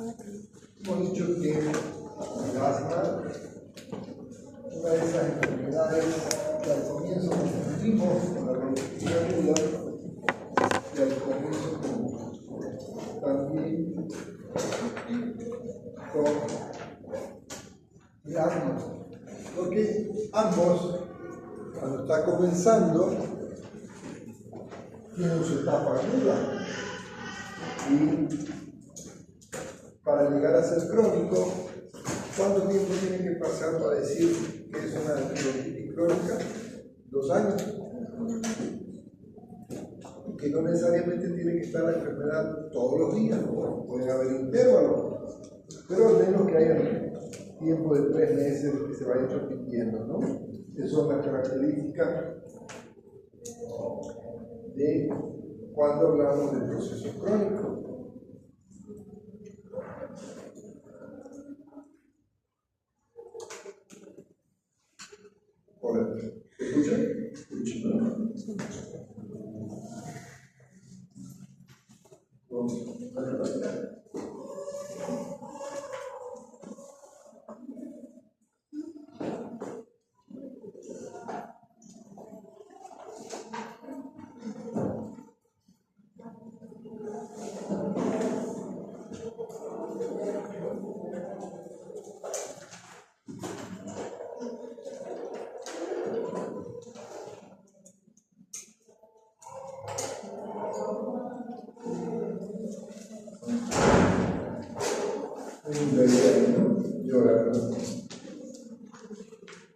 Hemos dicho que el asma, una de esas enfermedades que al comienzo confundimos con la bronquitis aguda y al comienzo también con el asma, porque ambos, cuando está comenzando, tienen su etapa aguda y para llegar a ser crónico, ¿cuánto tiempo tiene que pasar para decir que es una bronquitis crónica? 2 años. Y que no necesariamente tiene que estar la enfermedad todos los días, ¿no? Pueden haber intervalos, pero al menos que haya tiempo de 3 meses que se vaya repitiendo, ¿no? Esas son las características de cuando hablamos del proceso crónico. Hola, ¿se escucha?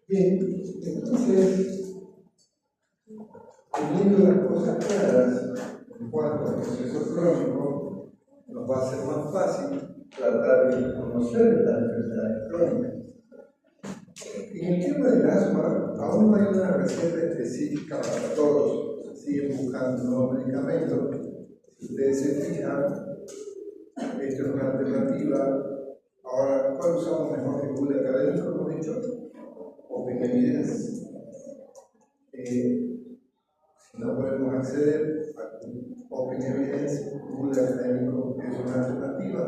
Bien, entonces, teniendo las cosas claras en cuanto al proceso crónico, nos va a ser más fácil tratar de conocer las enfermedades crónicas. En el tema del asma, aún no hay una receta específica para todos. Siguen buscando nuevos medicamentos. Si ustedes se fijan, esto es una alternativa. Ahora, ¿cuál usamos mejor que Google académico? Hemos dicho Open Evidence. Si no podemos acceder a Open Evidence, Google académico es una alternativa.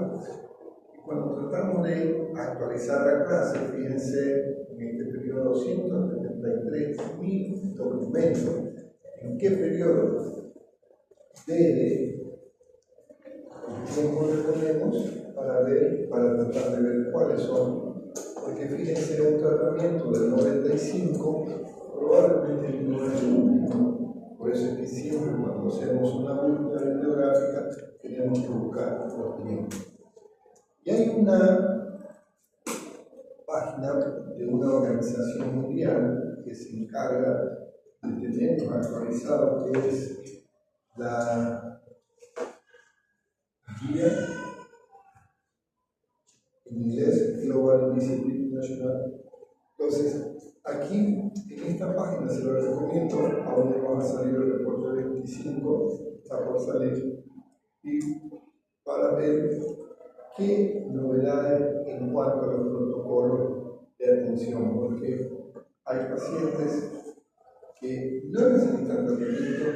Y cuando tratamos de actualizar la clase, fíjense en este periodo 273.000 documentos. ¿En qué periodo? Desde cómo le ponemos para tratar de ver cuáles son, porque fíjense, un tratamiento del 95 probablemente no es el único. Por eso es que siempre cuando hacemos una búsqueda bibliográfica tenemos que buscar los tiempos. Y hay una página de una organización mundial que se encarga de tenernos actualizados, que es la guía en inglés Global Initiative International. Entonces, aquí en esta página se lo recomiendo, aún no va a salir el reporte 25, está por salir, y para ver qué novedades en cuanto a los protocolos de atención, porque hay pacientes que no necesitan tratamiento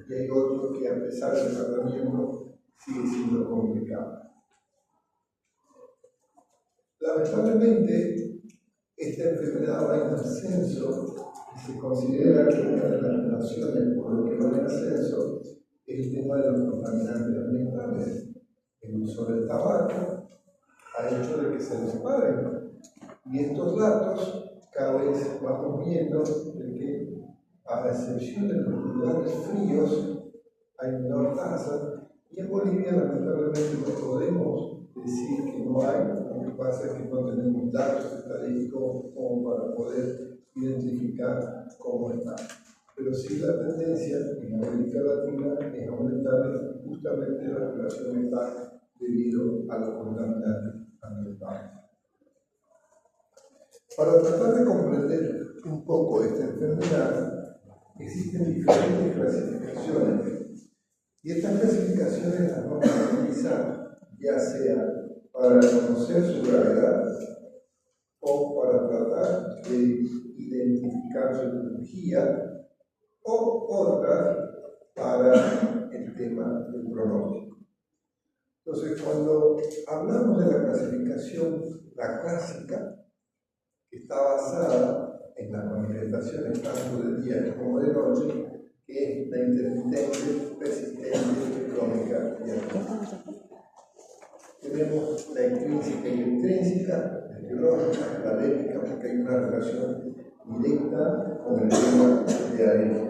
y hay otros que a pesar del tratamiento sigue siendo complicado. Lamentablemente, esta enfermedad va en ascenso y se considera que una de las relaciones por lo que va en ascenso es el tema de los contaminantes ambientales. El uso del tabaco ha hecho de que se disparen. Y estos datos cada vez vamos viendo de que, a excepción de los lugares fríos, hay menor tasa. Y en Bolivia, lamentablemente, no podemos decir que no hay. Lo que pasa es que no tenemos datos estadísticos como para poder identificar cómo está. Pero sí la tendencia en América Latina es aumentar justamente la relación está debido a los contaminantes ambientales. Para tratar de comprender un poco esta enfermedad, existen diferentes clasificaciones. Y estas clasificaciones las vamos a utilizar ya sea para conocer su gravedad o para tratar de identificar su etiología o otras para el tema del pronóstico. Entonces, cuando hablamos de la clasificación, la clásica, que está basada en las manifestaciones tanto de día como de noche, que es la intermitente, persistente, crónica y atípica. Tenemos la intrínseca y la intrínseca, la biológica, la alérgica, porque hay una relación directa con el tema de alergia.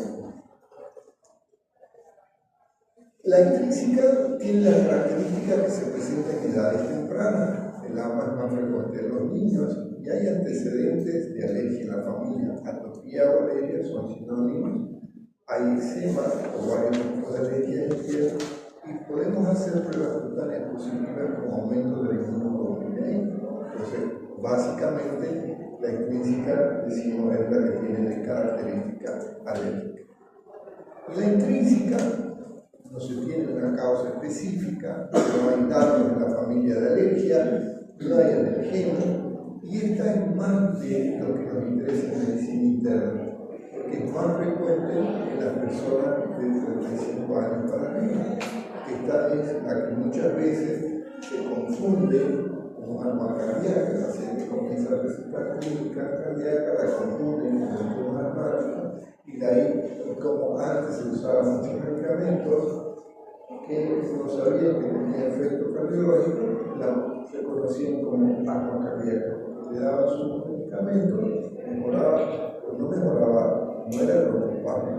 La intrínseca tiene la característica que se presenta en edades tempranas. El asma es más frecuente en los niños y hay antecedentes de alergia en la familia. Atopía o alergia son sinónimos. Hay eczema o varios tipos de alergia en piel y podemos hacer pruebas cutáneas positivas con aumento de la inmunoglobulina. Entonces, básicamente, la intrínseca, decimos, es la que tiene de característica alérgica. Y la intrínseca no se tiene una causa específica, no hay datos en la familia de alergia, no hay alergeno, y esta es más de lo que nos interesa en medicina interna, porque es más frecuente en las personas de 35 años para arriba. Esta es la que muchas veces se confunde con arma cardíaca, la paciente comienza a presentar clínica cardíaca, la confunden con el tema asmático, y de ahí, como antes se usaban muchos medicamentos que no sabían que tenían efecto cardiológico, se conocían como asma cardíaca. Le daban sus medicamentos, mejoraba, pero no mejoraba, no era lo preocupante,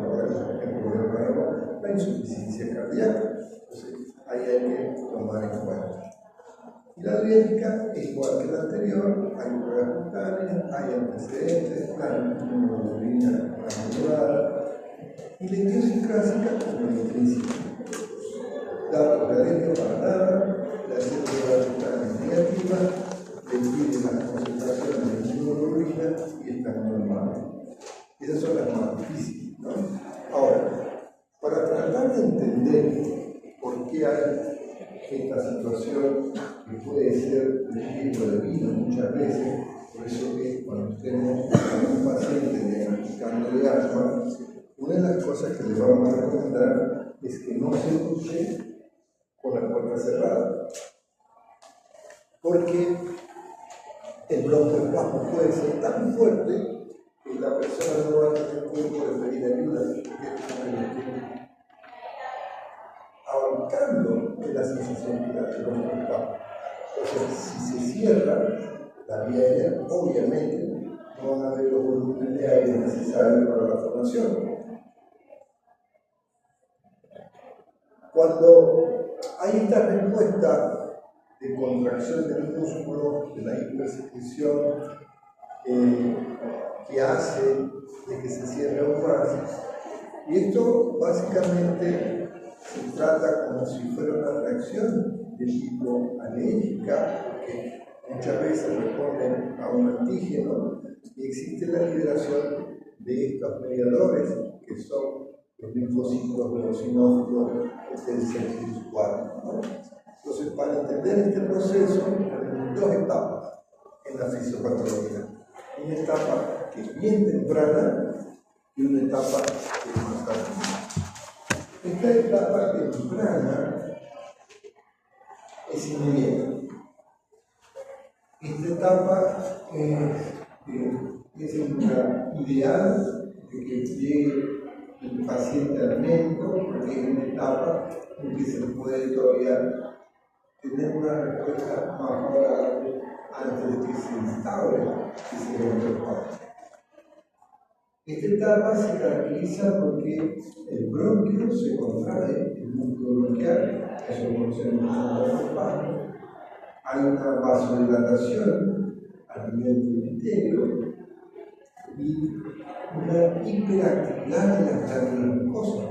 el problema era la insuficiencia cardíaca. Entonces, ahí hay que tomar en cuenta. Y la alérgica es igual que la anterior, hay pruebas cutáneas, hay antecedentes, la inmunoglobulina anulada, y la idiosincrásica como la intrínseca. Datos de alergia para nada, la célula cutáneas negativa, le piden las concentraciones de inmunoglobulina y están normales. Esas son las más difíciles, ¿no? Ahora, para tratar de entender por qué hay esta situación que puede ser de riesgo de vida muchas veces, por eso que cuando tenemos a un paciente diagnosticándole asma, una de las cosas que le vamos a recomendar es que no se duche con la puerta cerrada, porque el broncoespasmo puede ser tan fuerte que la persona no va a tener tiempo de pedir ayuda, porque es como que abarcando de la sensación que da el broncoespasmo. Entonces, si se cierra la vía aérea, obviamente no van a haber los volúmenes de aire necesarios para la formación. Cuando hay esta respuesta de contracción del músculo, de la hipersecreción, que hace de que se cierre aún más, y esto básicamente se trata como si fuera una reacción de tipo alérgica, porque muchas veces responden a un antígeno y existe la liberación de estos mediadores que son los linfocitos, los eosinófilos del CD4, ¿no? Entonces, para entender este proceso, tenemos dos etapas en la fisiopatología. Una etapa que es bien temprana y una etapa que es más tardía. Esta etapa temprana es inmediata. Esta etapa es la ideal de que llegue el paciente al médico, porque es una etapa en que se puede todavía tener una respuesta más favorable antes de que se instaure y se rompa el pacto. Esta etapa se caracteriza porque el bronquio se contrae, el músculo bronquial, eso lo conocemos como broncoespasmo. Hay una vasodilatación a nivel del epitelio y una hiperactividad de las glándulas mucosas.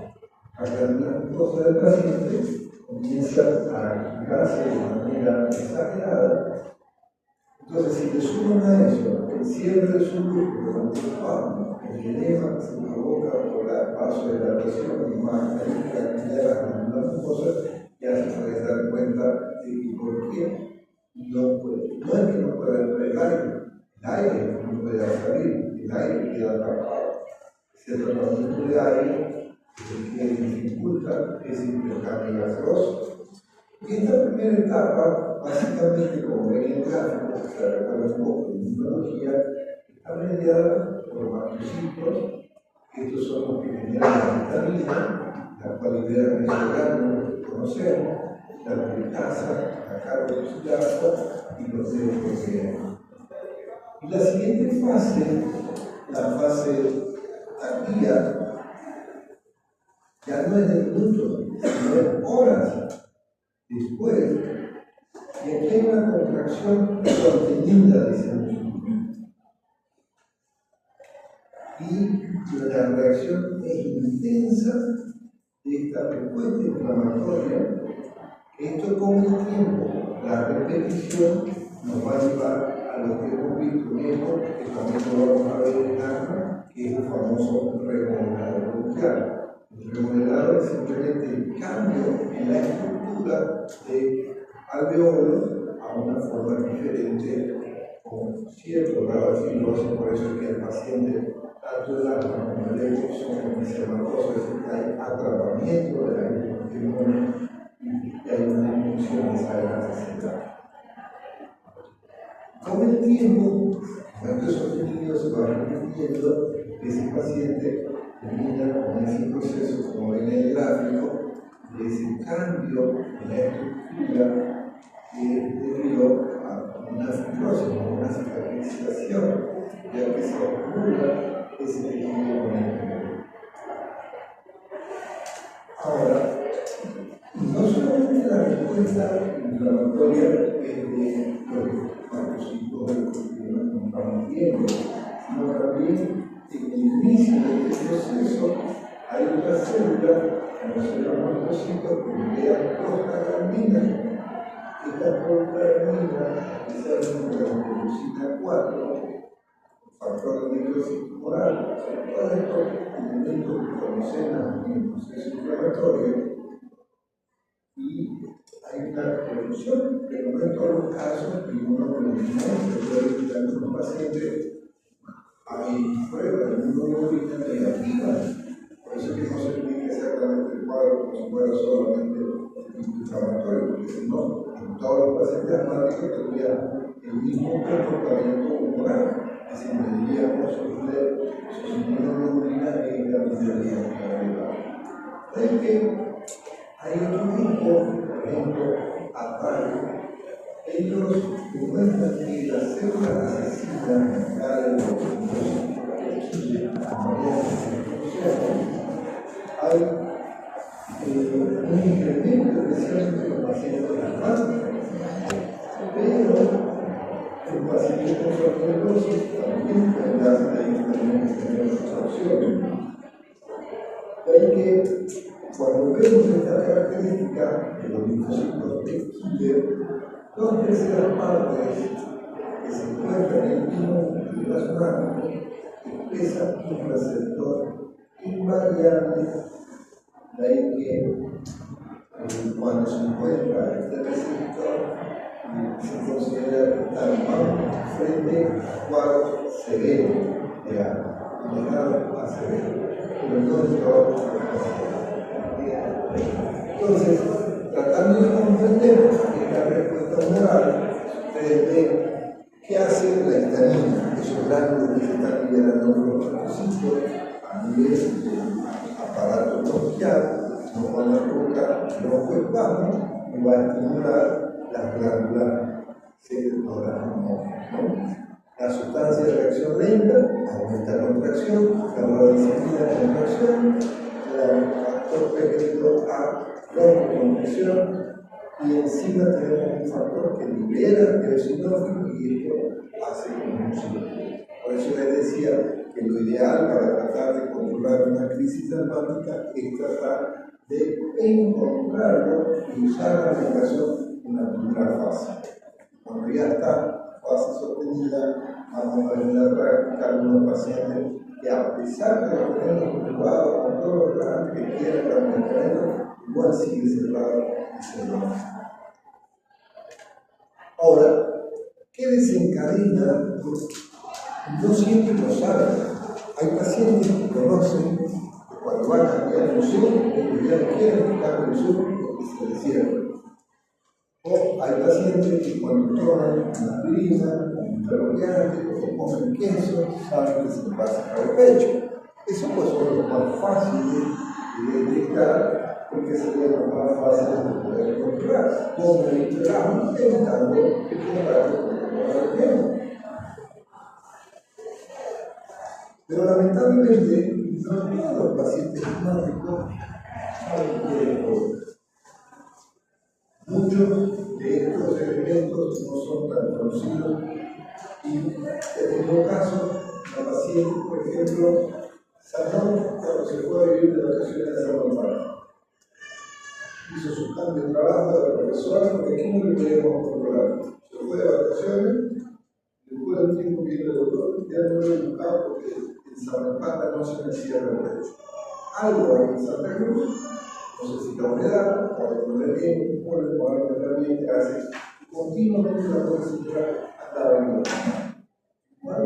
Las glándulas mucosas del paciente comienzan a activarse de manera exagerada. Entonces, si le suman a eso el cierre de su músculo durante el espasmo, el edema que se provoca por la vasodilatación y más la hiperactividad de las glándulas mucosas, ya se puede dar cuenta de por qué no puede. No es que no pueda entrar el aire no puede salir, el aire queda atrapado. Ese atrapamiento de aire es el que dificulta ese intercambio gaseoso. Y esta primera etapa, básicamente, como ven en el gráfico, se recuerda un poco de inmunología, está mediada por macrociclos. Estos son los que generan la vitamina, la cual liberan esos gránulos que conocemos, la glucasa, la carbohidrato y los DHA. Y la siguiente fase, la fase tardía, ya no es de minutos, sino de horas después, y aquí hay una contracción contenida de ese músculo. Y la reacción es intensa de esta respuesta inflamatoria. Esto con el tiempo, la repetición, nos va a llevar a lo que hemos visto en esto, que también lo vamos a ver en ARMA, que es el famoso remodelador bronquial. El remodelador es simplemente el cambio en la estructura de alveolos a una forma diferente, con cierto grado de fibrosis. Por eso es que el paciente, tanto el asma como el eco, son misermatosos, es decir, que hay atrapamiento de aire por pulmones y hay una disminución de esa elasticidad. Con el tiempo, cuando esos sostenido se va repitiendo, ese paciente termina con ese proceso, como ven en el gráfico, de ese cambio en la estructura que debió a una fibrosis, a una cicatrización, ya que se acumula ese tejido con el tiempo. Ahora, no solamente la respuesta inflamatoria es de los macrociclos que nos encontramos viendo, sino también en el inicio de este proceso hay otra célula, como se llama macrociclos, que liberan prostaglandina. Esta prostaglandina, especialmente la interleucina 4, factor de necrosis tumoral, todos estos elementos que conocemos en el proceso inflamatorio. Y hay una reducción, pero no en todos los casos, y uno de los primeros, en algunos pacientes hay pruebas de inmunoglobulina negativa. Por eso es que no se explica exactamente el cuadro como si fuera solamente inflamatorio, porque si no, en todos los pacientes asmáticos tendrían el mismo comportamiento humoral, que se mediríamos sus inmunoglobulinas en la mineralidad. Es que hay otro grupo, por ejemplo, APAL. Ellos demuestran que las células asesinas, hay un incremento especialmente en los pacientes asmáticos, pero en pacientes con sobredosis también pueden darse la absorción. Hay que, cuando vemos esta característica de los linfocitos de Killer, 2/3 partes que se encuentran en el mismo plasmático expresan un receptor invariable. De ahí que cuando se encuentra este receptor se considera que está más frente a cuadros severos de asma, llegado a severo, pero no de trabajo. Entonces, tratando de comprender esta respuesta humoral, ustedes ven qué hace la histamina, esos gránulos que se están liberando por los macrociclos a nivel del aparato bronquial, no van a provocar el ojo espasmo y va a estimular las glándulas secretoras pulmonares. La sustancia de reacción lenta aumenta la contracción, la radicina la contracción, el factor P2A broncoconstricción, y encima tenemos un factor que libera el eosinófilo y esto hace convulsión. Por eso les decía que lo ideal para tratar de controlar una crisis asmática es tratar de encontrarlo y usar la medicación en la primera fase. Cuando ya está fase sostenida, vamos a ver en la práctica algunos pacientes que, a pesar de lo que tenemos ocupado con todos los tratamientos que quieran para el medicamento, igual sigue cerrado y cerrado. Ahora, ¿qué desencadena? No siempre lo saben. Hay pacientes que conocen que cuando van a cambiar el sur, ellos ya no quieren quitar el sur porque se les cierra. pacientes que cuando toman una aspirina, un interrogante o comen queso, saben que se les va a sacar el pecho. Eso pues son los más fáciles de detectar porque serían los más fáciles de poder controlar. Como el gramo evitando que comparado con el tiempo. Pero lamentablemente, no todos los pacientes asmáticos saben que esto. Muchos de estos elementos no son tan conocidos y en todo caso, la paciente, por ejemplo, sanó cuando se fue a vivir de vacaciones a San Juan. Hizo su cambio de trabajo de profesora porque aquí no lo queríamos controlar. Se fue de vacaciones, después de un tiempo que vino el doctor, ya no lo he buscado porque en San Juan no se me cierra el derecho. Algo hay en Santa Cruz. No sé si la humedad, cuando poner bien, un polvo, cuando poner bien, que hace continuamente la población andaba en la bueno,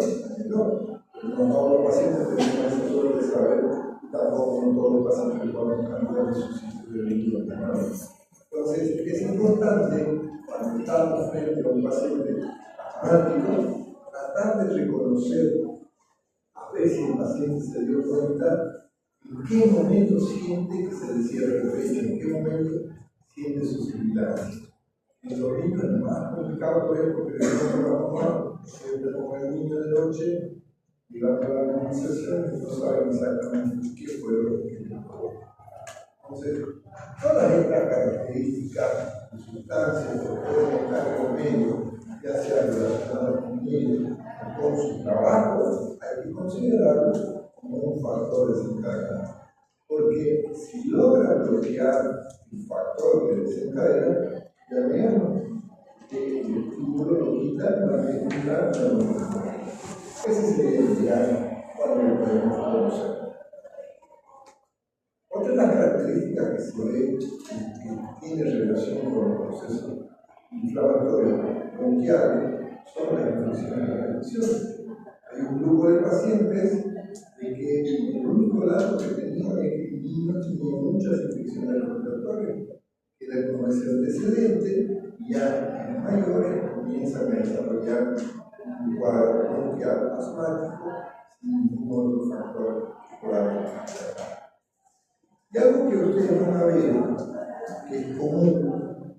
no todos los pacientes tenemos esa suerte de saber, tampoco no todos los pacientes pueden cambiar de su sitio de líquido. Entonces, es importante, cuando estamos frente a un paciente asmático, tratar de reconocer, a ver si el paciente se dio cuenta. ¿En qué momento siente que se le cierra el pecho? ¿En qué momento siente sus sibilancias? En los niños es más complicado por ejemplo, porque nosotros la mamá siempre con el niño de noche y va a la comunicación y no saben exactamente qué fue lo que le tocó. Entonces, todas estas características de sustancias que pueden estar en medio, ya sea relacionadas con él o con su trabajo, hay que considerarlo como un factor desencadenante. Porque si logra bloquear el factor que desencadena, ya veamos que el estímulo lo quita la medicina de la voluntad. Ese sería el ideal cuando lo podemos conocer. Otra de las características que se ve que tiene relación con el proceso inflamatorio bronquial son las infecciones de la infección. Hay un grupo de pacientes de que el único dato que tenían es que el niño tenía muchas infecciones respiratorias, que era como ese antecedente, y ya en mayores comienzan a desarrollar un cuadro bronquial asmático sin ningún otro factor que pueda afectar. Y algo que ustedes van a ver, que es común,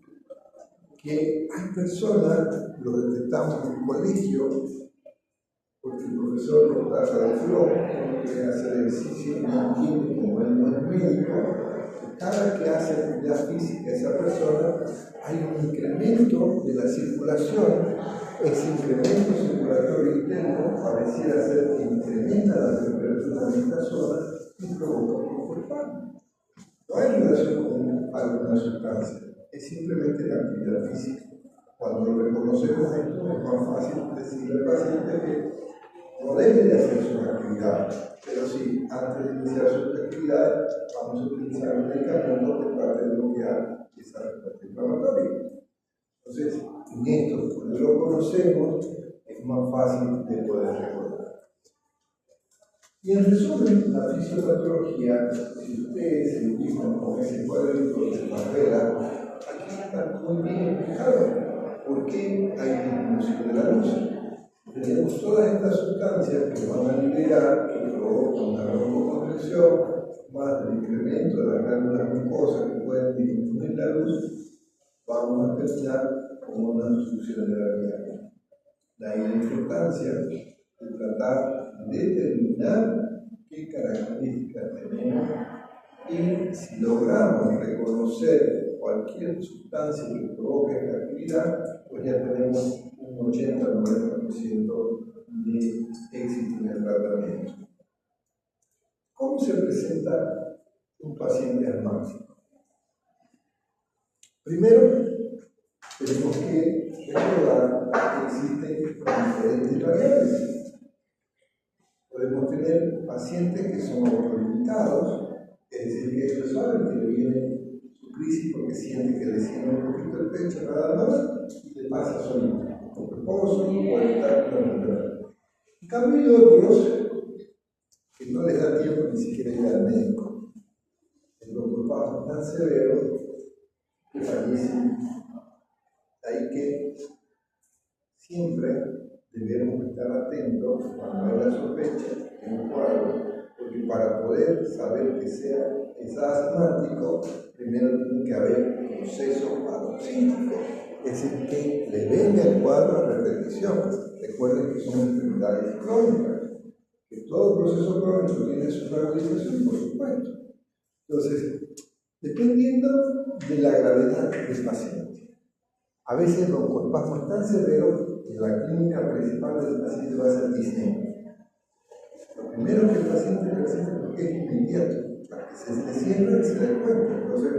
que hay personas, lo detectamos en el colegio, porque el profesor nos trata de flow, que hacer ejercicio, no entiende como él no es médico, cada que hace actividad física esa persona, hay un incremento de la circulación, ese incremento circulatorio interno pareciera ser que incrementa la temperatura de esta zona y provoca un cuerpo. No hay relación con alguna sustancia, es simplemente la actividad física. Cuando reconocemos esto, es más fácil decirle al paciente que no debe de hacer su actividad, pero sí, antes de iniciar su actividad, vamos a utilizar un medicamento que trate de bloquear esa respuesta inflamatoria. Entonces, en esto, cuando lo conocemos, es más fácil de poder recordar. Y en resumen, la fisiopatología, si ustedes se ubican con ese cuadrito de Barrera, aquí está muy bien explicado por qué hay disminución de la luz. Tenemos todas estas sustancias que van a liberar, que provocan una broncoconstricción, más el incremento de las glándulas mucosas que pueden disminuir la luz, vamos a terminar con una obstrucción de la vía. De ahí la importancia de tratar de determinar qué características tenemos y si logramos reconocer cualquier sustancia que provoque esta actividad, pues ya tenemos un 80-90% de éxito en el tratamiento. ¿Cómo se presenta un paciente asmático? Primero, tenemos que recordar que existen diferentes variables. Podemos tener pacientes que son autolimitados, es decir, que ellos saben que le viene su crisis porque siente que le cierra un poquito el pecho nada más y le pasa solito, por reposo o estar con la enfermedad. En cambio hay otros que no les da tiempo ni siquiera ir al médico. Los papás tan severos que fallecen. Ahí que siempre debemos estar atentos cuando hay la sospecha en un cuadro, porque para poder saber que es asmático, primero tiene que haber un proceso paroxístico, es decir, que le venga el cuadro a repetición. Recuerden que son enfermedades crónicas, que todo proceso crónico tiene su rehabilitación, por supuesto. Entonces, dependiendo de la gravedad del paciente, a veces el broncoespasmo es tan severo que la clínica principal del paciente va a ser disnea. Lo primero que el paciente presenta porque es inmediato, para que se le cierre y se dé cuenta. Entonces,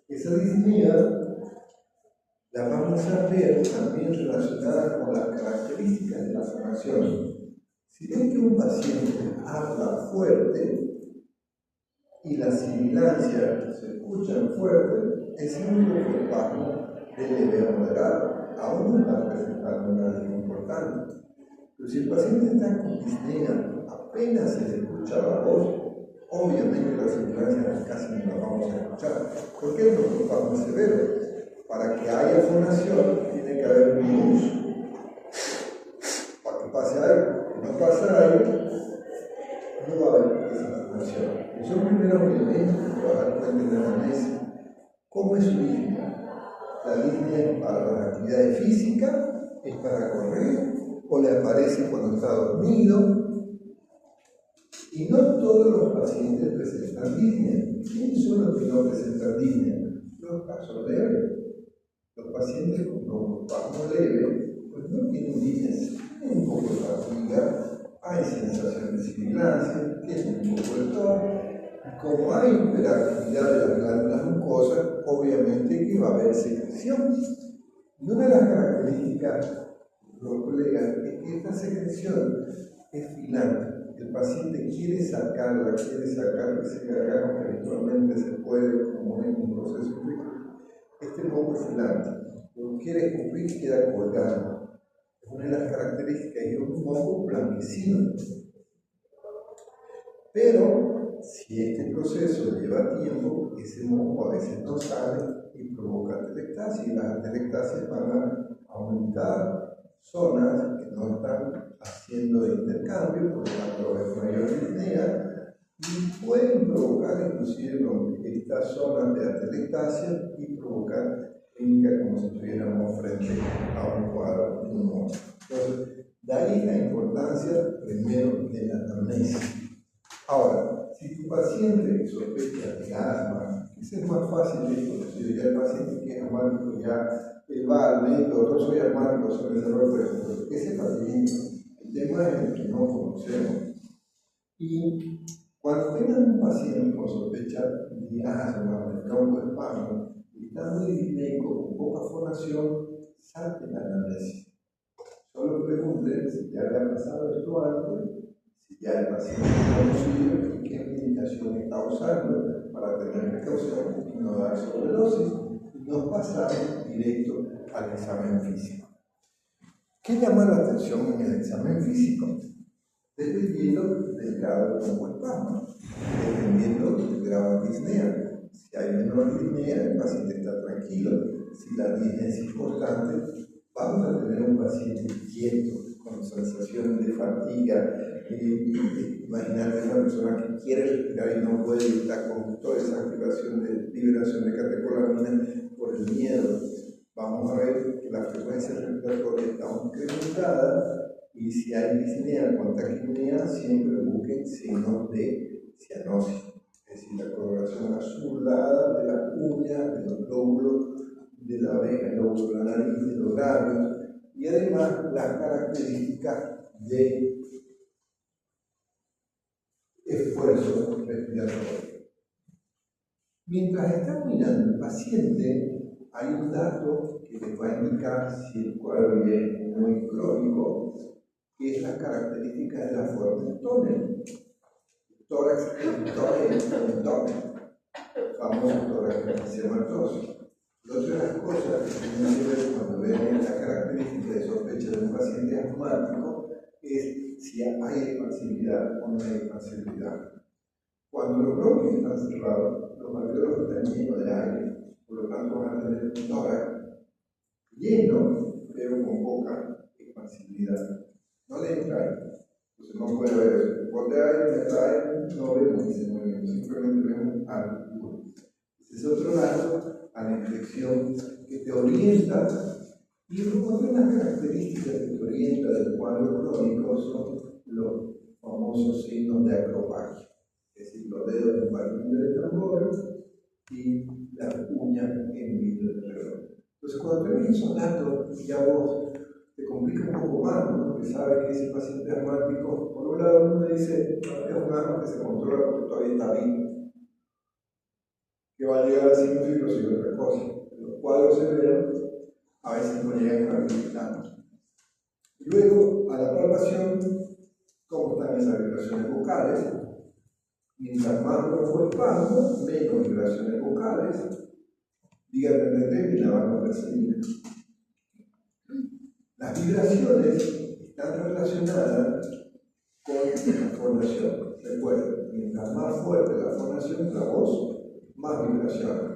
esa disnea la vamos a ver también relacionada con las características de la fonación. Si ven que un paciente habla fuerte y la sibilancia se escucha fuerte, es un broncoespasmo de leve a moderado, aún no está presentando una disnea importante. Pero si el paciente está con disnea, apenas se le escucha la voz, obviamente la sibilancia casi no la vamos a escuchar. ¿Por qué el broncoespasmo es severo? Para que haya fonación tiene que haber un luz. Para que pase algo, si no pasa algo, no va a haber esa fonación. Y son primeros elementos que van a dar cuenta de la anamnesis. ¿Cómo es su disnea? La disnea es para las actividades físicas, es para correr, o le aparece cuando está dormido. Y no todos los pacientes presentan disnea. ¿Quiénes son los que no presentan disnea? Los casos leves. Los pacientes con broncoespasmo leve pues no tienen disnea, tienen un poco de fatiga, hay sensación de sibilancia, tienen un poco de tos. Como hay hiperactividad de las glándulas mucosas, obviamente que va a haber secreción. Y una de las características, los colegas, es que esta secreción es filante. El paciente quiere sacarla, ese gargajo que habitualmente se puede, como en un proceso infeccioso. Este moco es filante, cuando quiere escupir queda colgado. Es una de las características, y es un moco blanquecino. Pero si este proceso lleva tiempo, ese moco a veces no sale y provoca atelectasia, y las atelectasias van a aumentar zonas que no están haciendo intercambio, por lo tanto es mayor disnea, y pueden provocar inclusive estas zonas de atelectasia y provocar clínica como si estuviéramos frente a un cuadro pulmonar. Entonces, de ahí la importancia primero de la anamnesis. Ahora, si tu paciente sospecha de asma, es más fácil esto, si ya el paciente que es asmático ya va al médico, doctor, soy asmático, soy error, pero ese paciente, el tema es el que no conocemos. Y cuando tengan un paciente con sospecha de asma, de broncoespasmo, y está muy disneico, con poca fonación, salte la anamnesis. Solo pregunten si ya le ha pasado esto antes, si ya el paciente es conocido y qué medicación está usando para tener precaución y no dar sobredosis, y no pasar directo al examen físico. ¿Qué llama la atención en el examen físico? Dependiendo del grado de broncoespasmo, dependiendo del grado de disnea. Si hay menor disnea, el paciente está tranquilo. Si la disnea es importante, vamos a tener un paciente quieto, con sensaciones de fatiga. Imagínate una persona que quiere respirar y no puede, y está con toda esa activación de liberación de catecolamina por el miedo. Vamos a ver que la frecuencia respiratoria está incrementada. Y si hay disnea con taquipnea, siempre busquen signos de cianosis, es decir, la coloración azulada de las uñas, de los lóbulos de la oreja, el lóbulo de la nariz, de los labios, y además las características de esfuerzo respiratorio. Mientras está mirando el paciente, hay un dato que les va a indicar si el cuadro es muy crónico, que es la característica de la forma del tórax. El tórax es el tórax, famoso tórax sematosis. Otra de las cosas que tienen que ver cuando ven esta característica de sospecha de un paciente asmático es si hay expansividad o no hay expansividad. Cuando los bronquios están cerrados, los alveolos están llenos de aire, por lo tanto van a tener un tórax lleno, pero con poca expansibilidad. No le entra ahí. Entonces no puede ver eso. Cuando me trae, no vemos ese movimiento, simplemente vemos algo. Ese es otro lado a la inflexión que te orienta, y unas características que te orienta del cuadro crónico son los famosos signos de acropagia, es decir, los dedos en paralelo del tambor y las uñas en medio del reloj. Entonces, cuando te ven esos datos, ya vos te complica un poco más, ¿no? Porque sabes que ese paciente asmático, por un lado, uno dice, es un asma que se controla porque todavía está vivo, que va a llegar a signos y otra cosa. Los cuadros severos a veces no llegan a vivir tanto. Y luego, a la palpación, cómo están esas vibraciones vocales. Mientras más rojo el pango, menos vibraciones vocales. Díganme entender y la van a percibir. Las vibraciones están relacionadas con la fonación. Recuerden, mientras más fuerte la fonación, la voz, más vibración.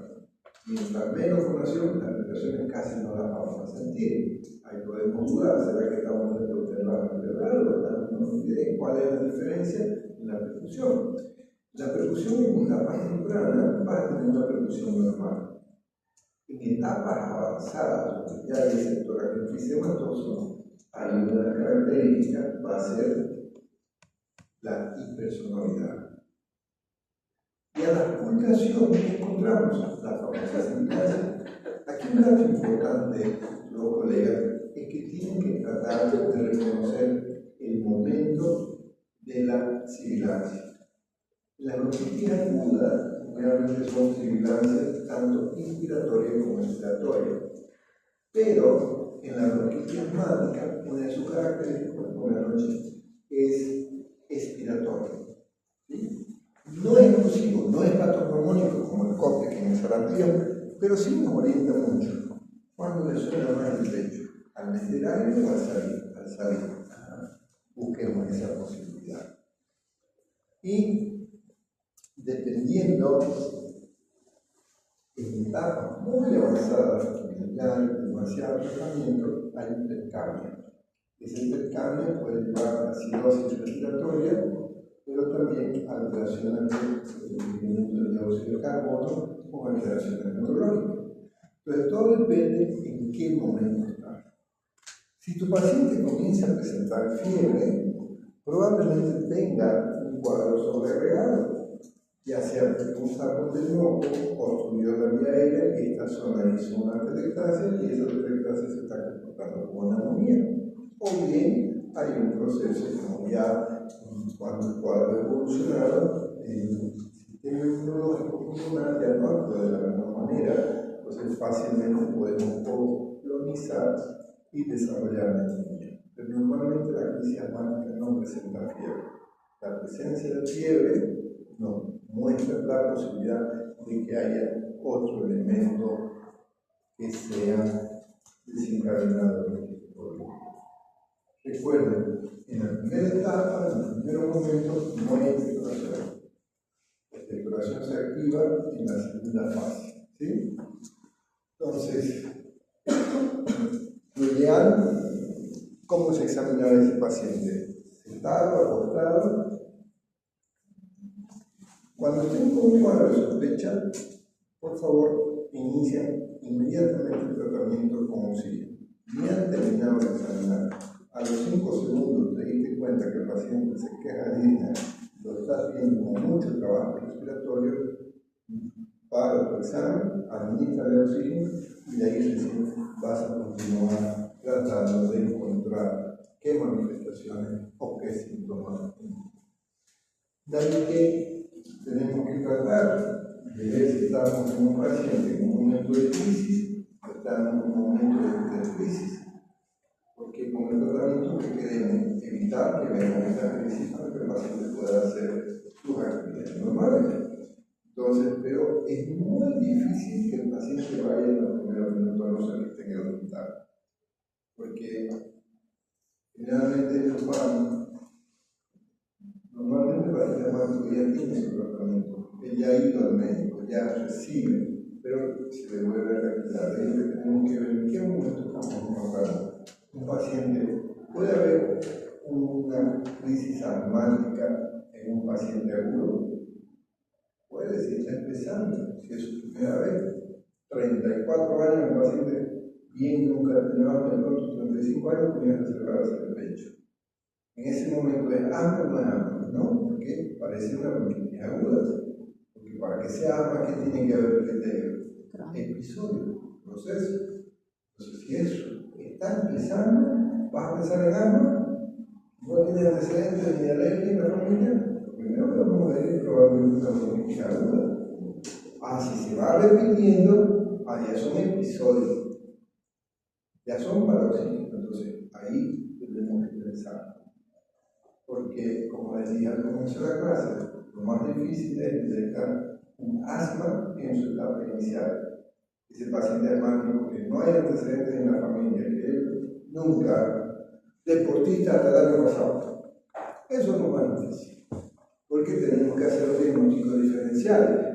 Mientras menos fonación, las vibraciones casi no las vamos a sentir. Ahí podemos dudar, ¿será que estamos dentro del nervio vertebral o estamos en cuál es la diferencia en la percusión? La percusión en etapas tempranas va a tener una percusión normal. En etapas avanzadas, donde ya hay el sector acrofisematoso, hay una característica, va a ser la hipersonoridad. Y a la pulsación que encontramos, la famosa sibilancia. Aquí un dato importante, los colegas, es que tienen que tratar de reconocer el momento de la sibilancia. La bronquitis aguda realmente son sibilancias tanto inspiratorias como expiratorias. Pero en la bronquitis asmática, una de sus características, buenas noches, es expiratoria. ¿Sí? No es exclusivo, no es patognomónico como el cope que en el sarampión, pero sí nos orienta mucho. Cuando le suena más el pecho, al meter aire o al salir. Busquemos esa posibilidad. Y dependiendo en etapas muy avanzadas, ya hay demasiado tratamiento, hay intercambio. Ese intercambio puede llevar a cirrosis respiratoria, pero también alteraciones del rendimiento del dióxido de carbono o alteraciones neurológicas. Entonces, todo depende en qué momento está. Si tu paciente comienza a presentar fiebre, probablemente tenga un cuadro sobreagregado, ya sea un saco de moco, obstruido la vía aérea, y esta zona hizo una atelectasia y esa atelectasia se está comportando como una neumonía. O bien hay un proceso como ya cuando el cuadro evolucionado, el sistema inmunológico pulmonar ya no actúa de la misma manera, entonces fácilmente podemos colonizar y desarrollar la neumonía. Pero normalmente la crisis asmática no presenta fiebre. La presencia de fiebre nos muestra la posibilidad de que haya otro elemento que sea desencadenado en este problema. Recuerden, en la primera etapa, en los primeros momentos, no hay expectoración. La expectoración se activa en la segunda fase. ¿Sí? Entonces, lo ideal, ¿cómo se examinar a ese paciente? ¿Sentado, acostado? Cuando estén con un cuadro de sospecha, por favor, inician inmediatamente el tratamiento con oxígeno. Ni han terminado de examinar. A los 5 segundos te diste cuenta que el paciente se queja de disnea, lo estás viendo con mucho trabajo respiratorio, para tu examen, administra oxígeno y de ahí recién vas a continuar tratando de encontrar qué manifestaciones o qué síntomas. De ahí que tenemos que tratar de ver si estamos en un paciente en un momento de crisis o estamos en un momento de crisis. Porque con el tratamiento que queremos evitar que venga esta crisis para que el paciente pueda hacer sus actividades normales. Entonces, pero es muy difícil que el paciente vaya en los primeros minutos a no ser que esté en el hospital. Porque generalmente ellos van, normalmente el paciente asmático ya tiene su tratamiento, él ya ha ido al médico, ya recibe, pero pero se le vuelve a realizar. Ahí tenemos que ver en qué momento estamos hablando. Un paciente, puede haber una crisis asmática en un paciente agudo, puede, si está empezando, si es su primera vez, 34 años, el paciente bien nunca ha tenido asma, de pronto 35 años comienza a separarse del pecho. En ese momento es asma o no es asma, ¿no? Porque parece una bronquitis aguda. Porque para que sea asma, ¿qué tiene que haber que tenga? Episodio, proceso. Entonces, si eso está empezando, vas a pensar en asma, no tienes antecedentes ni alergia en la familia, primero que vamos a ver probablemente una bronquitis aguda. Si se va repitiendo, ya son episodios, ya son paroxísmicos. Entonces, ahí tenemos que pensar. Porque, como les dije al comienzo de la clase, lo más difícil es detectar un asma en su etapa inicial. Ese paciente asmático que no hay antecedentes en la familia, que él nunca, deportista hasta el año pasado. Eso es lo más difícil. Porque tenemos que hacer los diagnósticos diferenciales.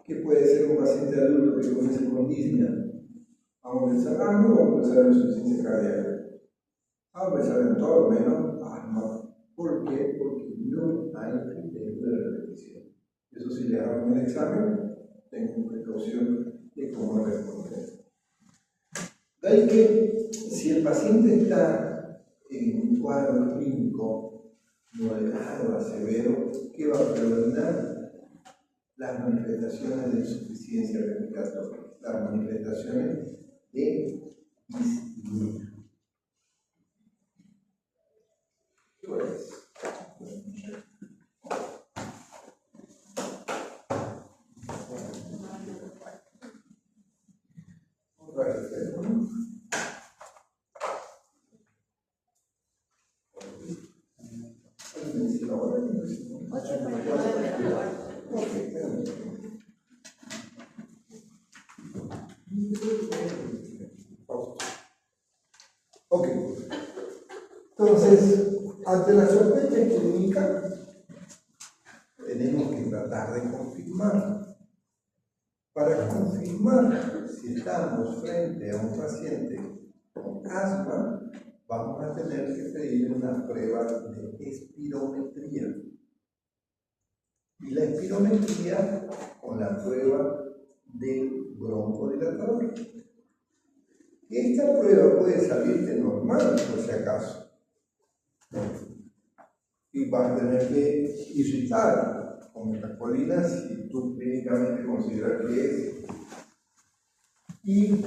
Que puede ser un paciente adulto que comience con disnea. Vamos a pensar asma o vamos a pensar en insuficiencia cardíaca. Vamos a pensar en todo menos asma. ¿Por qué? Porque no hay criterio de repetición. Eso sí, les hago en el examen, tengo precaución de cómo responder. De ahí que si el paciente está en un cuadro clínico moderado a severo, ¿qué va a predominar? Las manifestaciones de insuficiencia respiratoria, las manifestaciones de disnea. Pues, ok, entonces, ante la sospecha clínica, tenemos que tratar de confirmar. Para confirmar si estamos frente a un paciente con asma, vamos a tener que pedir una prueba de espirometría. Y la espirometría con la prueba del broncodilatador. Esta prueba puede salirte normal, por si acaso. Y vas a tener que irritar con metacolina si tú clínicamente consideras que es. Y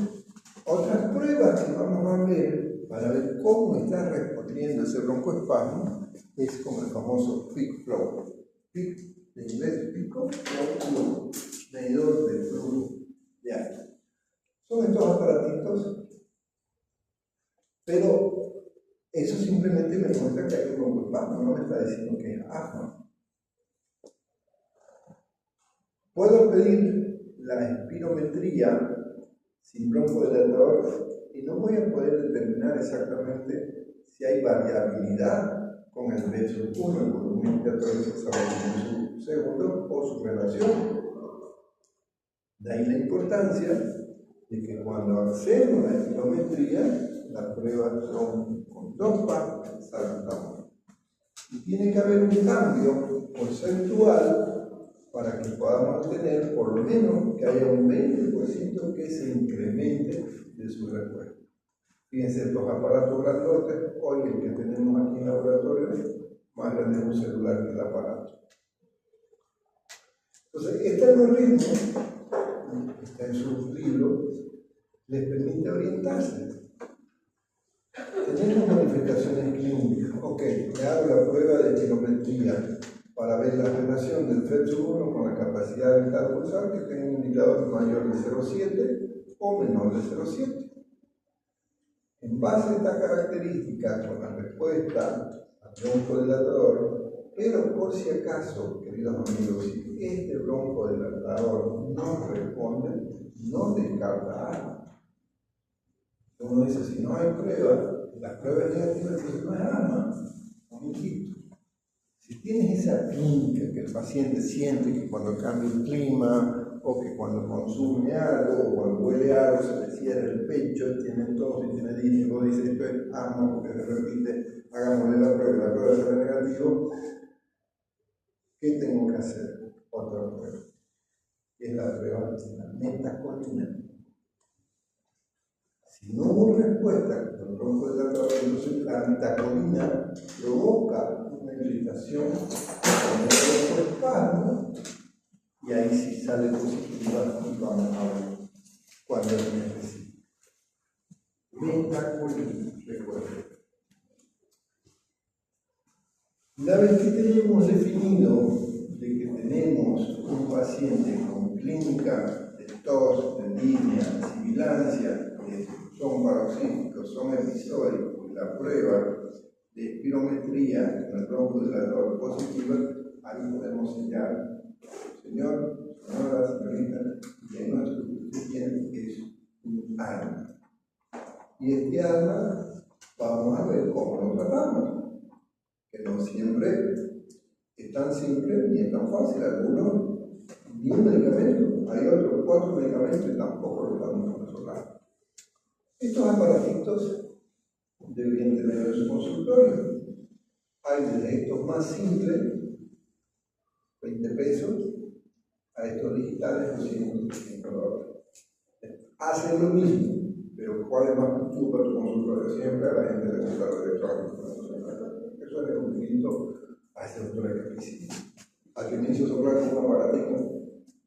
otras pruebas que vamos a ver para ver cómo está respondiendo ese broncoespasmo es como el famoso peak flow. Peak de inglés, pico, flow, medidor de flujo de aire. Son estos aparatitos, pero eso simplemente me muestra que hay un broncoespasmo, no me está diciendo que es asma. Puedo pedir la espirometría sin broncodilatador y no voy a poder determinar exactamente si hay variabilidad con el VO1, el volumen inspiratorio en su segundo, o su relación. De ahí la importancia de que cuando hacemos la espirometría, las pruebas son con dos partes saltamos. Y tiene que haber un cambio porcentual para que podamos tener por lo menos que haya un 20% que se incremente de su respuesta. Fíjense, estos aparatos grandotes, hoy el que tenemos aquí en el laboratorio es más grande un celular que el aparato. Entonces, este algoritmo, está en sus libros, les permite orientarse. Tenemos manifestaciones clínicas. Ok, me hago la prueba de espirometría para ver la relación del FEV1 con la capacidad vital pulsar, que tenga un indicador mayor de 0,7 o menor de 0,7. En base a esta característica, con la respuesta al broncodilatador, pero por si acaso, queridos amigos, si este broncodilatador no responde, no descarta asma. Uno dice, si no hay prueba, las pruebas negativas, entonces no es asma, no me quito. Si tienes esa clínica que el paciente siente que cuando cambia el clima, o que cuando consume algo o cuando huele algo se le cierra el pecho, tiene tos y tiene disney, y vos dices esto es asma porque se repite, hagámosle la prueba sale negativo. ¿Qué tengo que hacer? Otra prueba. Es la prueba de la metacolina. Si no hubo respuesta con el bronco de entonces la metacolina provoca una irritación con el broncoespasmo y ahí sí sale positiva y vamos a ver cuando es necesario. Metacolina, recuerden. Una vez que tenemos definido de que tenemos un paciente con clínica de tos, de línea, sibilancia, que son paroxísticos, son episódicos, la prueba de espirometría en el bronco positiva, ahí podemos sellar, señor, señora, señorita, el diagnóstico que usted tiene es un asma. Y este asma, vamos a ver cómo lo tratamos. Que no siempre es tan simple ni es tan fácil. Algunos, ni un medicamento, hay otros 4 medicamentos y tampoco lo podemos resolver. Estos aparatitos deberían tener en su consultorio. Hay desde estos más simples, 20 pesos, a estos digitales, 200 dólares. Hacen lo mismo, pero ¿cuál es más útil para tu consultorio? Siempre a la gente le gusta lo electrónico. Eso es un poquito a ese doctor que visita. Al inicio soplar con un aparatito.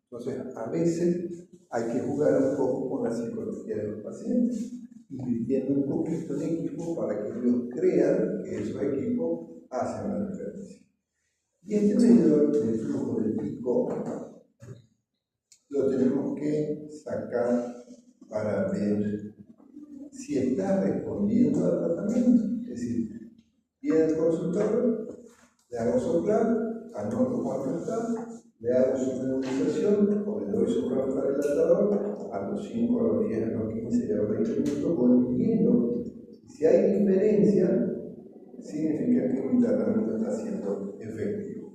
Entonces, a veces hay que jugar un poco con la psicología de los pacientes, invirtiendo un poquito en equipo para que ellos crean que esos equipos hacen la diferencia. Y este medidor del flujo del pico lo tenemos que sacar para ver si está respondiendo al tratamiento. Es decir, viene el consultorio, le hago soplar, anoto cuánto está, le hago su nebulización o le doy supraradilatador a los 5, a los 10, a los 15 y a los 20 minutos, voy viendo. Si hay diferencia, significa que mi tratamiento está siendo efectivo.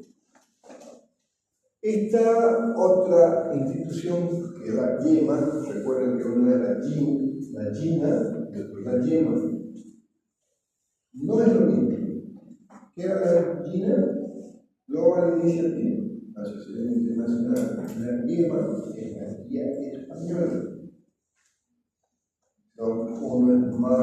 Esta otra institución, que es la YEMA, recuerden que una es la GINA y otra es la YEMA, no es lo mismo. ¿Qué era la GINA? Global Initiative, la Asociación Internacional. La YEMA es la guía española. Uno es más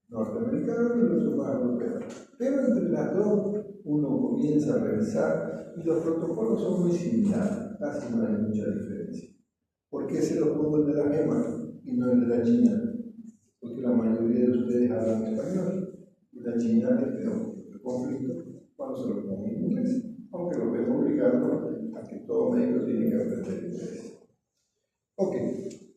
norteamericano y el otro más europeo. Pero entre las dos uno comienza a revisar y los protocolos son muy similares, casi no hay mucha diferencia. ¿Por qué se los pongo el de la GEMA y no el de la China? Porque la mayoría de ustedes hablan español y la China les queda un poquito de conflicto cuando se lo pongo en inglés, aunque lo vengo obligando a que todo médico tiene que aprender inglés. Ok,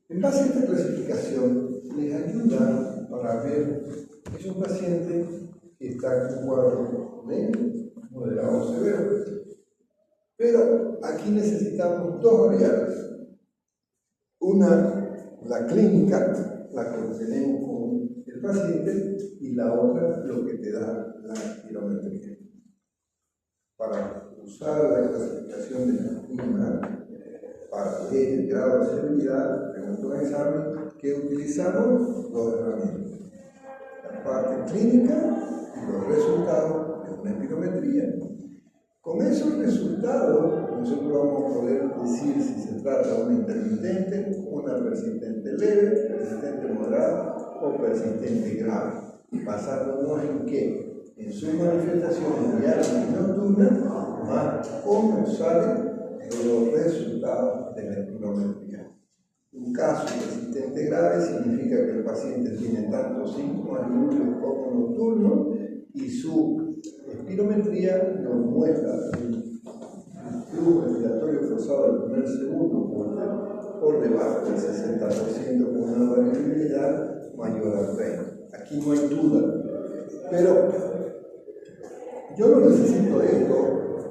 en base a esta clasificación les ayuda para ver que es un paciente que está en un cuadro medio, moderado o severo. Pero aquí necesitamos dos variables. Una, la clínica, la que tenemos con el paciente, y la otra, lo que te da la espirometría. Para usar la clasificación de la PIMA, para ver el grado de severidad, pregunto un examen, que utilizamos dos herramientas. La parte clínica y los resultados de una espirometría. Con esos resultados, nosotros vamos a poder decir si se trata de una intermitente, una persistente leve, persistente moderada o persistente grave. Basándonos en qué? En sus manifestaciones diarias y nocturnas, más cómo salen los resultados de la espirometría. Un caso persistente grave significa que el paciente tiene tanto síntomas diurnos como nocturnos y su espirometría nos muestra el flujo respiratorio forzado del primer segundo por debajo del 60% con una variabilidad mayor al 30%. Aquí no hay duda. Pero yo no necesito esto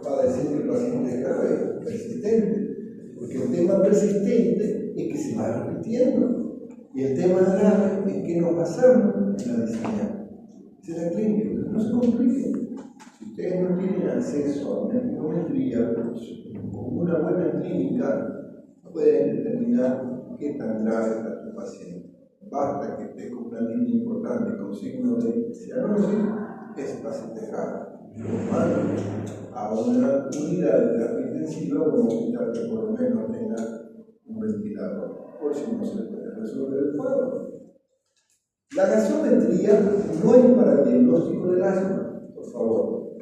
para decir que el paciente es grave, persistente, porque el tema persistente es que se va repitiendo. Y el tema grave es que nos basamos en la diseña. Esa es la clínica, no se compliquen. Si ustedes no tienen acceso a una espirometría con una buena clínica, pueden determinar qué tan grave está tu paciente. Basta que esté con una línea importante con signos de cianosis, es paciente grave. Lo mando a una unidad de terapia intensiva o un hospital que por lo menos tenga un ventilador, por si no se puede resolver el cuadro. La gasometría no es para el diagnóstico del asma, por favor.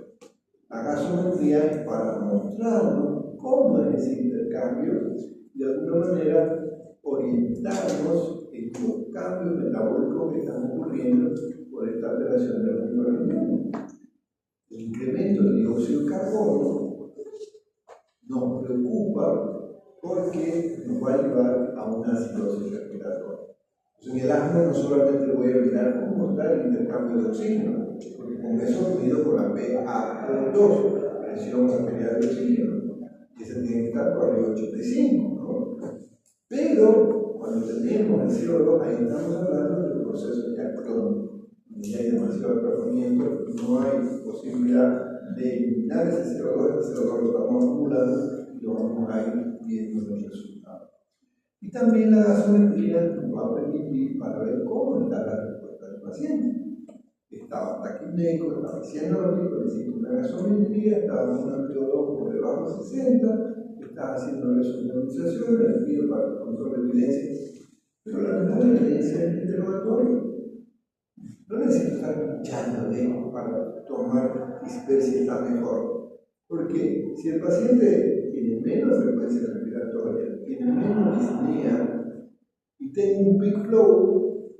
La gasometría es para mostrarnos cómo es ese intercambio y de alguna manera orientarnos en los cambios metabólicos que están ocurriendo por esta alteración de los microorganismos. El incremento del dióxido de carbono nos preocupa porque nos va a llevar a una acidosis respiratoria. En el asma no solamente voy a mirar cómo está el intercambio de oxígeno, porque con eso mido por la PaO2, presión arterial de oxígeno, y ese tiene que estar por arriba de 85, ¿no? Pero cuando tenemos el CO2, ahí estamos hablando del proceso de acción. Y hay demasiado tratamiento, no hay posibilidad de eliminar ese CO2 lo estamos acumulando y lo vamos a ir viendo los resultados. Y también la gasometría nos va a permitir para ver cómo está la respuesta del paciente. Estaba taquipneico, estaba cianótico, le hicimos una gasometría, estaba con una PO2 por debajo de 60, estaba haciendo resonorización, le pido para el control de evidencia. Pero la mejor evidencia es el interrogatorio. No necesito estar pinchándole para tomar y ver si está mejor. Porque si el paciente tiene menos frecuencia respiratoria, tiene menos disnea y tiene un peak flow,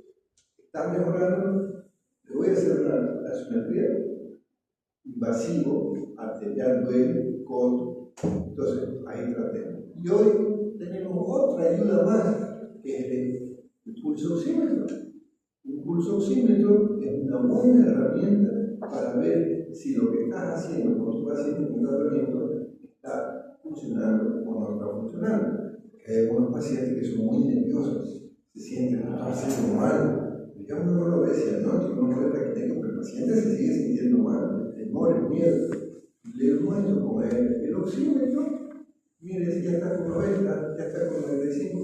está mejorando, le voy a hacer una gasometría invasivo, arterial, duele, codo. Entonces, ahí tratemos. Y hoy tenemos otra ayuda más, que es el pulso oxímetro. Un pulso oxímetro es una buena herramienta para ver si lo que estás haciendo con tu paciente en un tratamiento está funcionando o no está funcionando. Porque hay algunos pacientes que son muy nerviosos, se sienten que están haciendo mal. Ya uno no lo ve cianótico, no lo ve taquipneico, pero el paciente se sigue sintiendo mal, el temor, el miedo. Le muestro con el oxímetro, mire, si ya está con 90, ya está con 95,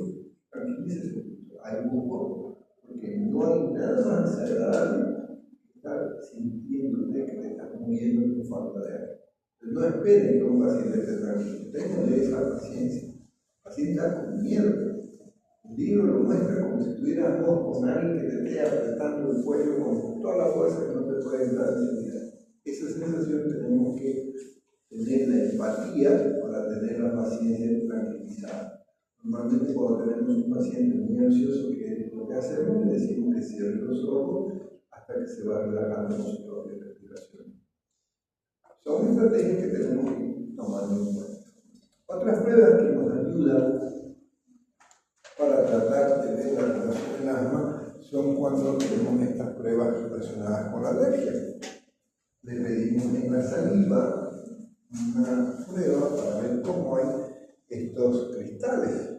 tranquilícese, hay un poco. Porque no hay nada más agradable que estar sintiéndote que te estás muriendo con falta de aire. Entonces, no esperen que un paciente esté tranquilo. Tengan esa paciencia. El paciente está con miedo. El libro lo muestra como si estuvieras vos con alguien que te esté apretando el cuello con toda la fuerza que no te puede entrar en seguridad. Esa sensación tenemos que tener la empatía para tener la paciencia tranquilizada. Normalmente cuando tenemos un paciente muy ansioso, que lo que hacemos, le decimos que cierre los ojos hasta que se va relajando con su propia respiración. Son estrategias que tenemos que tomar en cuenta. Otras pruebas que nos ayudan para tratar de ver la relación del asma son cuando tenemos estas pruebas relacionadas con la alergia. Le pedimos en la saliva una prueba para ver cómo hay estos cristales.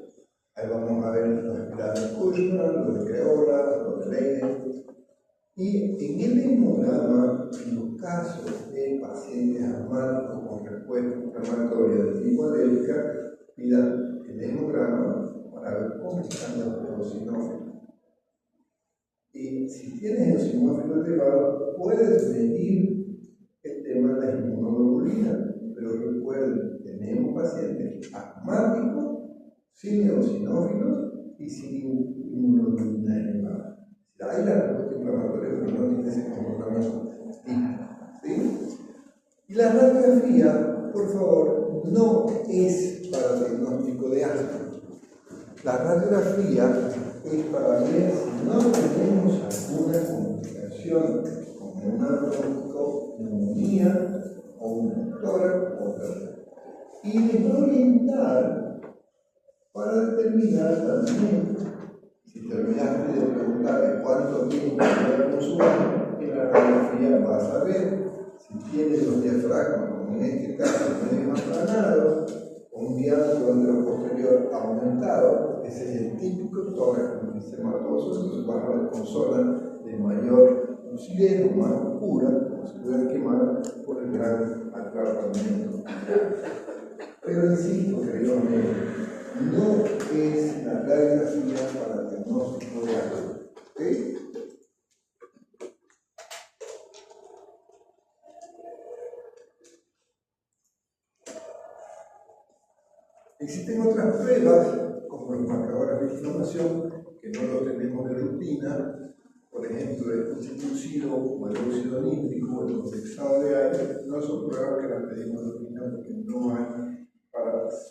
Ahí vamos a ver los espirales de Cushman, los de Creola, los de Leiden. Y en el hemograma, en los casos de pacientes asmáticos con respuesta inflamatoria de tipo alérgica, pidan el hemograma para ver cómo están los eosinófilos. Y si tienes eosinófilos elevados, puedes medir el tema de la inmunoglobulina. Pero recuerden, tenemos pacientes asmáticos sin eosinófilos y sin inmunoglobulina elevada. Hay la respuesta inflamatoria, pero no tiene ese comportamiento típico. ¿Sí? Y la radiografía, por favor, no es para el diagnóstico de asma. La radiografía es para ver si no tenemos alguna complicación como una bronconeumonía o un tórax o otra. Y les va a orientar para determinar también, si terminaste de preguntarle cuánto tiempo lleva con su asma, en la radiografía vas a ver si tiene los diafragmas, como en este caso medio aplanado, o un diámetro anteroposterior aumentado. Ese es el típico tórax emfisемatoso, entonces vas a ver con zona de mayor lucidez o más oscura, como si estuvieran quemadas por el gran aclaramiento. Pero insisto, queridos amigos, no es la radiografía para el diagnóstico de algo. ¿Ok? Existen otras pruebas, como los marcadores de inflamación, que no los tenemos de rutina, por ejemplo, el pulsiclucido o el óxido nítrico o el condensado de aire. No son pruebas que las pedimos de rutina porque no hay,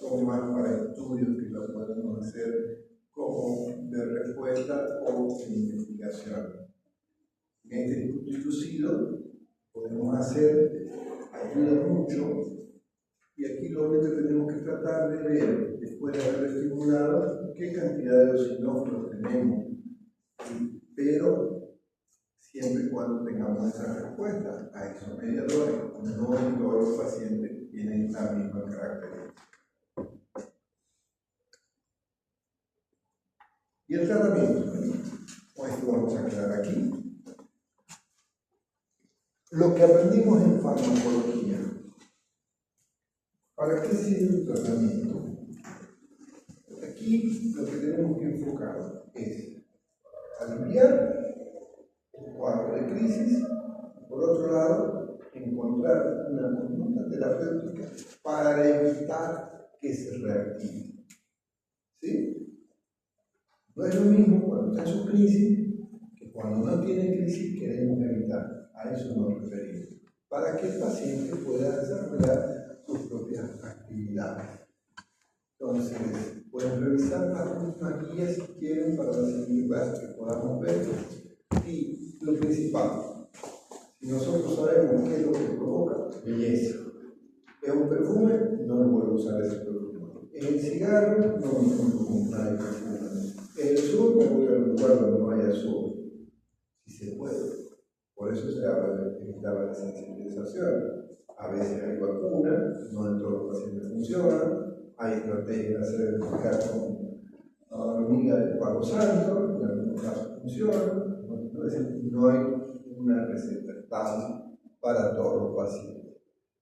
son más para estudios que lo podemos hacer como de respuesta o de investigación. En este pulsiclucido podemos hacer, ayuda mucho. Y aquí lo único que tenemos que tratar de ver, después de haber estimulado, qué cantidad de eosinófilos tenemos. Pero siempre y cuando tengamos esa respuesta a esos mediadores, no en todos los pacientes tienen la misma característica. Y el tratamiento, con esto vamos a quedar aquí. Lo que aprendimos en farmacología. ¿Para qué sirve el tratamiento? Aquí lo que tenemos que enfocar es aliviar el cuadro de crisis, por otro lado, encontrar una conducta terapéutica para evitar que se reactive. ¿Sí? No es lo mismo cuando está en su crisis que cuando no tiene crisis queremos evitar. A eso nos referimos. Para que el paciente pueda desarrollar sus propias actividades. Entonces, pueden revisar las mismas guías si quieren para la siguiente clase que podamos ver. Y lo principal, si nosotros sabemos qué es lo que provoca, belleza. Es un perfume, no me puedo usar ese perfume. Es el cigarro, no me puedo comprar el perfume. Es el sur, me voy a un lugar donde no haya sur. Si se puede. Por eso se habla de evitar la sensibilización. A veces hay vacunas, no en todos los pacientes funcionan. Hay estrategias de hacer explicar con hormiga del palo santo, en algunos casos funcionan. No hay una receta estable para todos los pacientes.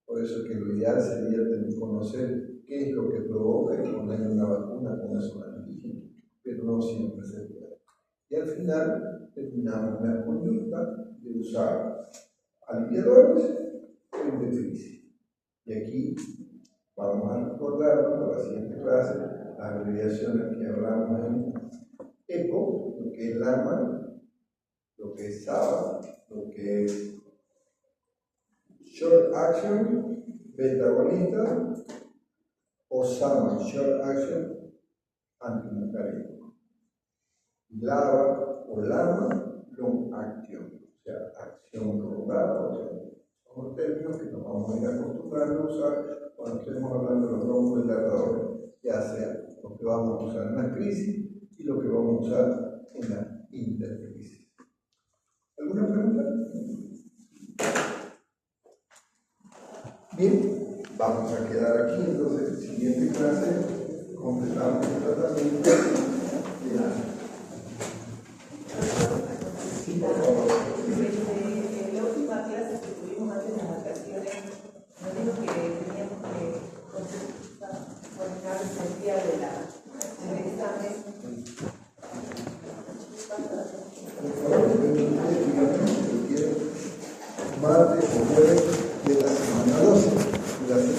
Por eso que lo ideal sería tener conocer qué es lo que provoca y poner una vacuna con esos antígenos, pero no siempre se puede. Y al final terminamos la conducta de usar aliviadores en crisis. Y aquí vamos a recordarnos para la siguiente clase las abreviaciones que hablamos en EPO, lo que es LAMA, lo que es SABA, lo que es Short Action, Beta agonista, o SAMA, Short Action, antimuscarínico. LABA o LAMA, Long Action, o sea, acción prolongada, o sea, son los términos que nos vamos a ir acostumbrando a usar cuando estemos hablando de los broncodilatadores, ya sea lo que vamos a usar en la crisis y lo que vamos a usar en la intercrisis. ¿Alguna pregunta? Bien, vamos a quedar aquí entonces, siguiente